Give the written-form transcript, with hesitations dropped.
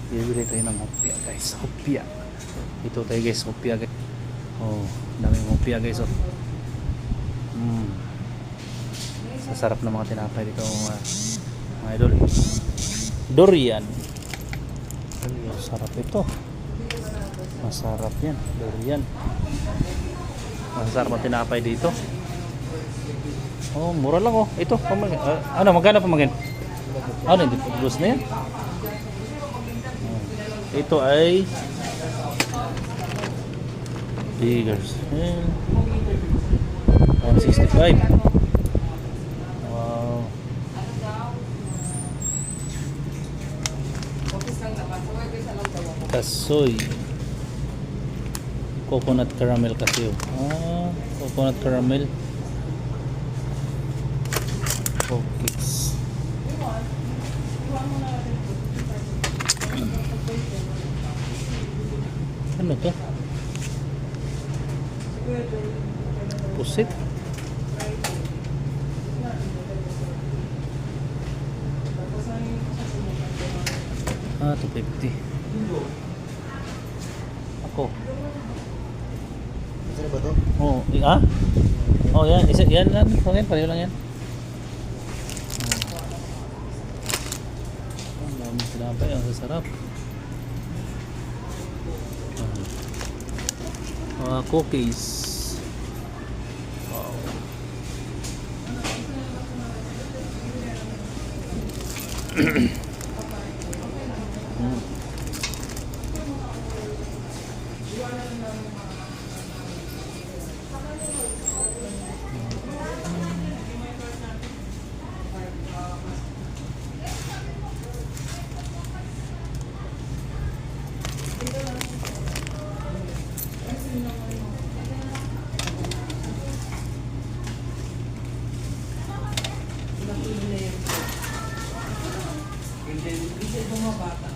Bibili tayo ng hopya guys. Hopya. Ito tayo guys, hopya guys. Oh, daming hopya guys. Oh. Sasarap ng mga tinapay dito mga idol. Durian. Sarap ito. Masarap yan. Durian. Masarap ang tinapay dito. Oh, mura lang oh. Ito, ano, magkano pamagin? Ano, hindi pa plus na yan. Ito ay Biggers. 165. Wow. Kasoy. Coconut caramel kasi oh. Coconut caramel. Cookies. Ano to? Pusit. Ah, 250. Ako. Ano ba to? Oh, Oh, yan. Yan lang. Pareho lang yan. Ang dami tinapay. Ang sasarap. Cookies. Wow. Hindi bumabata.